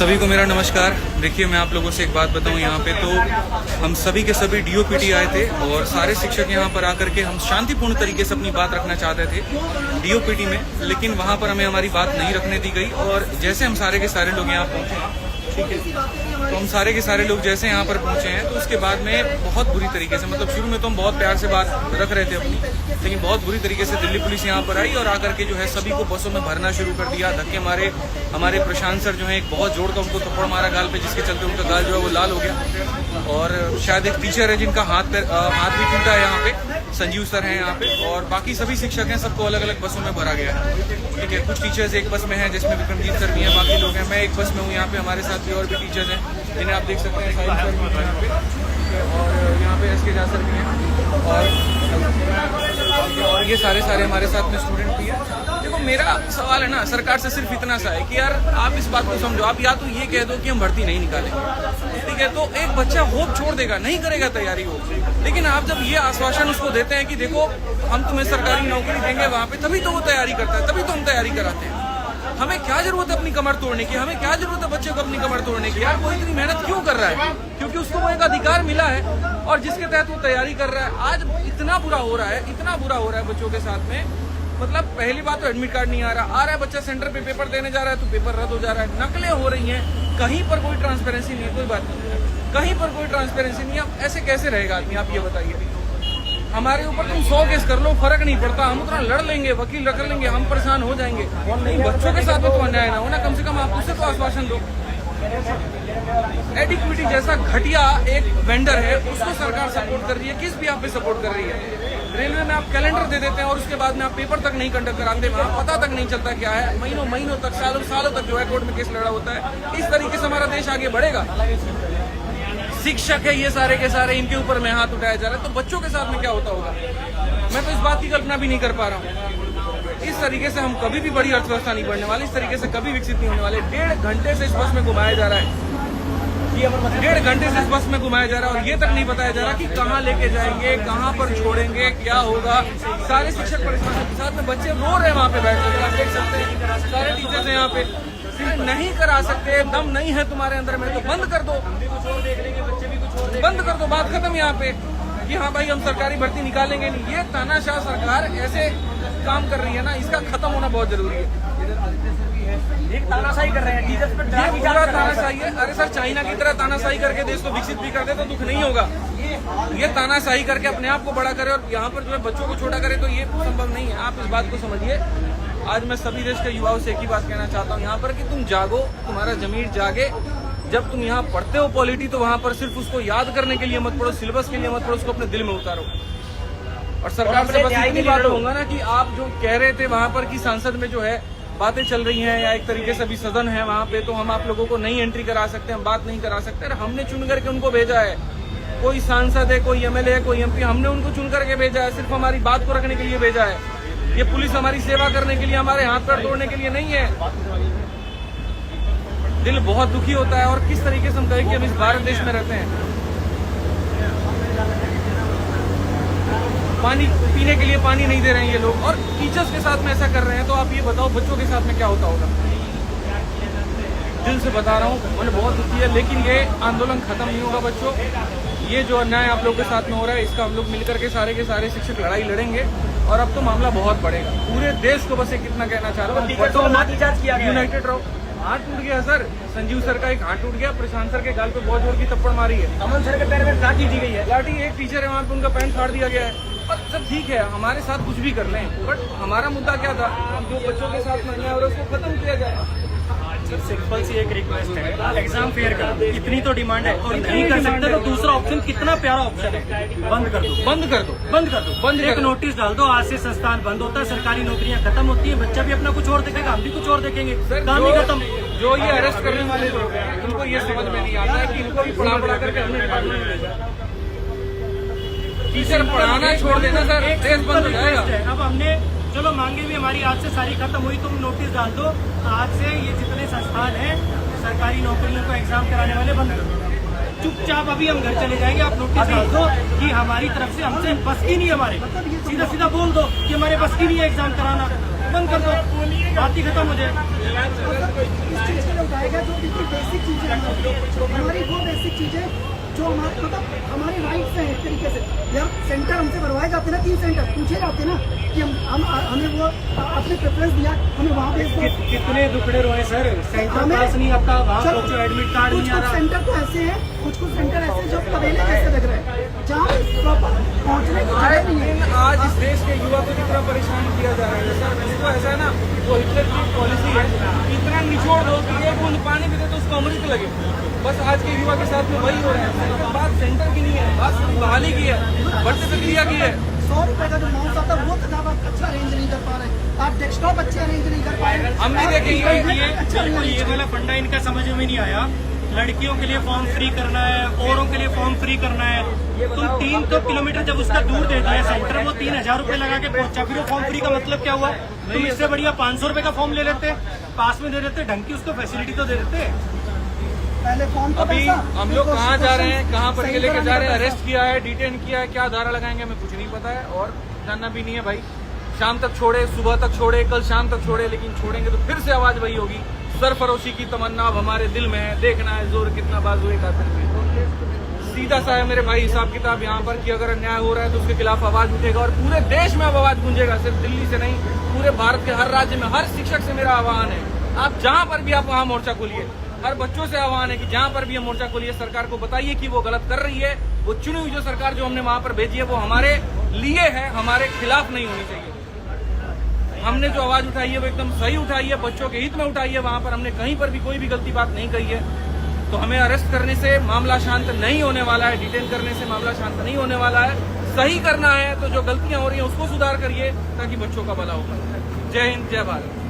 सभी को मेरा नमस्कार। देखिए, मैं आप लोगों से एक बात बताऊं, यहाँ पे तो हम सभी के सभी डीओपीटी आए थे और सारे शिक्षक यहाँ पर आकर के हम शांतिपूर्ण तरीके से अपनी बात रखना चाहते थे डीओपीटी में, लेकिन वहाँ पर हमें हमारी बात नहीं रखने दी गई। और जैसे हम सारे के सारे लोग यहाँ पहुँचे, ठीक है, तो हम सारे के सारे लोग जैसे यहाँ पर पहुंचे हैं तो उसके बाद में बहुत बुरी तरीके से, मतलब शुरू में तो हम बहुत प्यार से बात रख रहे थे अपनी, लेकिन बहुत बुरी तरीके से दिल्ली पुलिस यहाँ पर आई और आकर के जो है सभी को बसों में भरना शुरू कर दिया। धक्के मारे। हमारे प्रशांत सर जो है एक बहुत जोर का उनको थप्पड़ मारा गाल पे, जिसके चलते उनका गाल जो है वो लाल हो गया। और शायद एक टीचर है जिनका हाथ भी टूटा है यहाँ पे, संजीव सर हैं यहाँ पे, और बाकी सभी शिक्षक हैं, सबको अलग अलग बसों में भरा गया है। ठीक है, कुछ टीचर्स एक बस में हैं जिसमें विक्रमजीत सर भी हैं, बाकी लोग हैं। मैं एक बस में हूँ यहाँ पे, हमारे साथ भी और भी टीचर्स हैं जिन्हें आप देख सकते हैं, साहिल सर भी हैं यहाँ पे, और यहाँ पे SK झा सर भी हैं, और ये सारे हमारे साथ में स्टूडेंट भी हैं। देखो, मेरा सवाल है ना सरकार से सिर्फ इतना सा है कि यार आप इस बात को समझो। आप या तो ये कह दो कि हम भर्ती नहीं निकालेंगे, ठीक है, तो एक बच्चा होप छोड़ देगा, नहीं करेगा तैयारी हो। लेकिन आप जब ये आश्वासन उसको देते हैं कि देखो हम तुम्हें सरकारी नौकरी देंगे वहाँ पे, तभी तो वो तैयारी करता है, तभी तो हम तैयारी कराते हैं। हमें क्या जरूरत है अपनी कमर तोड़ने की? हमें क्या जरूरत है बच्चे को अपनी कमर तोड़ने की? यार वो इतनी मेहनत क्यों कर रहा है? क्योंकि उसको वो एक अधिकार मिला है और जिसके तहत वो तैयारी कर रहा है। आज इतना बुरा हो रहा है, इतना बुरा हो रहा है बच्चों के साथ में। मतलब पहली बात तो एडमिट कार्ड नहीं आ रहा है बच्चा सेंटर पे पेपर देने जा रहा है तो पेपर रद्द हो जा रहा है, नकलें हो रही हैं, कहीं पर कोई ट्रांसपेरेंसी नहीं है। कोई बात नहीं है, कहीं पर कोई ट्रांसपेरेंसी नहीं है। ऐसे कैसे रहेगा आदमी? आप ये बताइए। हमारे ऊपर तुम 100 केस कर लो, फर्क नहीं पड़ता, हम उतना लड़ लेंगे, वकील रख लेंगे, हम परेशान हो जाएंगे। नहीं, बच्चों के साथ में तो अन्याय ना हो ना, कम से कम आप उससे तो आश्वासन दो। एडिक्विटी जैसा घटिया एक वेंडर है, उसको सरकार सपोर्ट कर रही है, किस भी आप पे सपोर्ट कर रही है। रेलवे में आप कैलेंडर दे देते हैं और उसके बाद में आप पेपर तक नहीं कंडक्ट कराते, वहाँ पता तक नहीं चलता क्या है। महीनों तक, सालों तक जो है कोर्ट में केस लड़ा होता है। इस तरीके से हमारा देश आगे बढ़ेगा? शिक्षक है ये सारे के सारे, इनके ऊपर में हाथ उठाया जा रहा है, तो बच्चों के साथ में क्या होता होगा? मैं तो इस बात की कल्पना भी नहीं कर पा रहा हूँ। इस तरीके से हम कभी भी बड़ी अर्थव्यवस्था नहीं बढ़ने वाली, इस तरीके से कभी विकसित नहीं होने वाले। 1.5 घंटे से इस बस में घुमाया जा रहा है, 1.5 घंटे से इस बस में घुमाया जा रहा है और ये तक नहीं बताया जा रहा कि कहाँ लेके जाएंगे, कहाँ पर छोड़ेंगे, क्या होगा। सारे शिक्षक परेशान के साथ में, बच्चे रो रहे हैं वहाँ पे बैठ कर, आप देख सकते हैं। सारे टीचर्स हैं यहाँ पे, नहीं करा सकते, दम नहीं है तुम्हारे अंदर में तो बंद कर दो, बंद कर दो, बात खत्म यहाँ पे कि हाँ भाई हम सरकारी भर्ती निकालेंगे नहीं। ये तानाशाह सरकार ऐसे काम कर रही है ना, इसका खत्म होना बहुत जरूरी है। एक तानाशाही कर रहे हैं टीचर्स पे, ये पूरा तानाशाही है। अरे सर, चाइना की तरह तानाशाही करके देश को विकसित भी कर दे तो दुख नहीं होगा। ये तानाशाही करके अपने आप को बड़ा करे और यहाँ पर जो है बच्चों को छोटा करे, तो ये संभव नहीं है। आप इस बात को समझिए। आज मैं सभी देश के युवाओं से एक ही बात कहना चाहता हूँ यहाँ पर कि तुम जागो, तुम्हारा जमीर जागे। जब तुम यहाँ पढ़ते हो पॉलिटी तो वहाँ पर सिर्फ उसको याद करने के लिए मत पढ़ो, सिलेबस के लिए मत पढ़ो, उसको अपने दिल में उतारो। और सरकार से बस इतनी बात होगा ना कि आप जो कह रहे थे वहाँ पर कि सांसद में जो है बातें चल रही हैं या एक तरीके से अभी सदन है वहाँ पे, तो हम आप लोगों को नहीं एंट्री करा सकते, हम बात नहीं करा सकते। हमने चुन करके उनको भेजा है, कोई सांसद है, कोई MLA है, कोई MP, हमने उनको चुन करके भेजा है, सिर्फ हमारी बात को रखने के लिए भेजा है। ये पुलिस हमारी सेवा करने के लिए, हमारे हाथ पैर तोड़ने के लिए नहीं है। दिल बहुत दुखी होता है। और किस तरीके से हम कहें कि हम इस भारत देश में रहते हैं, पानी पीने के लिए पानी नहीं दे रहे हैं ये लोग, और टीचर्स के साथ में ऐसा कर रहे हैं, तो आप ये बताओ बच्चों के साथ में क्या होता होगा? दिल से बता रहा हूँ, मुझे बहुत दुखी है। लेकिन ये आंदोलन खत्म नहीं होगा बच्चों। ये जो अन्याय आप लोग के साथ में हो रहा है, इसका हम लोग मिलकर के सारे शिक्षक लड़ाई लड़ेंगे और अब तो मामला बहुत बढ़ेगा। पूरे देश को बस एक कितना कहना चाह रहा हूँ, यूनाइटेड रहो। हाथ टूट गया सर, संजीव सर का एक हाथ टूट गया, प्रशांत सर के गाल पे बहुत जोर की थप्पड़ मारी है, अमन सर के पैर में लाठी दी गई है, लाठी। एक टीचर है वहाँ पे, उनका पैंट फाड़ दिया गया है। और सब ठीक है, हमारे साथ कुछ भी कर लें, बट हमारा मुद्दा क्या था? जो बच्चों के साथ में अन्याय हो रहा है उसको खत्म किया जाए। सिंपल सी एक रिक्वेस्ट है, एग्जाम फेयर करो, इतनी तो डिमांड है। और नहीं कर सकते तो दूसरा ऑप्शन कितना प्यारा ऑप्शन है, बंद कर दो, बंद कर दो, बंद कर दो, बंद एक नोटिस डाल दो, आज से संस्थान बंद होता है, सरकारी नौकरियां खत्म होती है, बच्चा भी अपना कुछ और देखेगा, हम भी कुछ और देखेंगे, काम ही खत्म। जो ये अरेस्ट करने वाले लोग हैं उनको ये समझ में नहीं आता है कि इनको भी पढ़ा करके अपने डिपार्टमेंट में भेजा। टीचर पढ़ाना छोड़ देना सर, देश बंद हो जाएगा। अब हमने चलो मांगे भी हमारी आज से सारी खत्म हुई, तुम नोटिस डाल दो, आज से ये जितने संस्थान हैं सरकारी नौकरियों को एग्जाम कराने वाले बंद कर दो। चुपचाप अभी हम घर चले जाएंगे, आप नोटिस डाल दो कि हमारी तरफ से हमसे बस की नहीं है, हमारे सीधा सीधा बोल दो कि हमारे बस की नहीं है एग्जाम कराना, बंद कर दो, बात ही खत्म हो जाए। बेसिक चीजें हमारी वो बेसिक चीजें जो हमारे मतलब हमारे राइट्स हैं एक तरीके से। यार सेंटर हमसे भरवाए जाते ना, 3 सेंटर पूछे जाते ना कि हम हमें वो अपने प्रेफरेंस दिया, हमें वहाँ भेज दो। कितने दुखड़े रोए सर, सेंटर पास नहीं आता, वहाँ पहुंचो एडमिट कार्ड नहीं आ रहा। सेंटर तो ऐसे हैं, कुछ सेंटर ऐसे जो तबेले जैसे लग रहे हैं, जहाँ प्रॉपर पहुँचने की जगह नहीं है। आज इस देश के युवा को कितना परेशान किया जा रहा है सर, इसको ऐसा है ना, वो हिटलर की पॉलिसी है, इतना निचोड़ दो कि एक बूंद पानी भी दे तो उसको अमृत लगे। बस आज के युवा के साथ में वही हो रहा है। बात सेंटर की नहीं है, बात बहाली की है, बढ़ती प्रक्रिया की है। 100 रुपए का जो माउस आता है वो तो आप अच्छा अरेंज नहीं कर पा रहे, आप डेस्कटॉप अच्छे अरेंज नहीं कर पा रहे। हम भी देखेंगे ये वाला फंडा इनका समझ में नहीं आया। लड़कियों के लिए फॉर्म फ्री करना है, औरों के लिए फॉर्म फ्री करना है। तुम 3 किलोमीटर जब उसका दूर दे दिया सेंटर, वो 3000 रुपए लगा के पहुंचा, फिर वो फॉर्म फ्री का मतलब क्या हुआ? तुम इससे बढ़िया 500 रुपए का फॉर्म ले लेते, पास में दे देते, ढंग की उसको फैसिलिटी तो दे देते। पहले फॉर्म का अभी पैसा, हम लोग कहाँ जा रहे हैं, कहाँ पर सही के लेके कराने जा रहे हैं, का अरेस्ट किया है, डिटेन किया है, क्या धारा लगाएंगे हमें कुछ नहीं पता है और जानना भी नहीं है भाई। शाम तक छोड़े, सुबह तक छोड़े, कल शाम तक छोड़े, लेकिन छोड़ेंगे तो फिर से आवाज वही होगी। सरफरोशी की तमन्ना अब हमारे दिल में है, देखना है जोर कितना बाजुए कातिल में। सीधा सा है मेरे भाई हिसाब किताब यहाँ पर कि अगर अन्याय हो रहा है तो उसके खिलाफ आवाज उठेगा और पूरे देश में अब आवाज गूंजेगा, सिर्फ दिल्ली से नहीं, पूरे भारत के हर राज्य में। हर शिक्षक से मेरा आह्वान है, आप जहाँ पर भी आप वहाँ मोर्चा खोलिए। हर बच्चों से आह्वान है कि जहाँ पर भी हम मोर्चा खोलिए, सरकार को बताइए कि वो गलत कर रही है। वो चुनी हुई जो सरकार जो हमने वहाँ पर भेजी है वो हमारे लिए है, हमारे खिलाफ नहीं होनी चाहिए। हमने जो आवाज उठाई है वो एकदम सही उठाई है, बच्चों के हित में उठाई है। वहाँ पर हमने कहीं पर भी कोई भी गलती बात नहीं कही है। तो हमें अरेस्ट करने से मामला शांत नहीं होने वाला है, डिटेन करने से मामला शांत नहीं होने वाला है। सही करना है तो जो गलतियां हो रही हैं उसको सुधार करिए ताकि बच्चों का भला हो पाए। जय हिंद, जय भारत।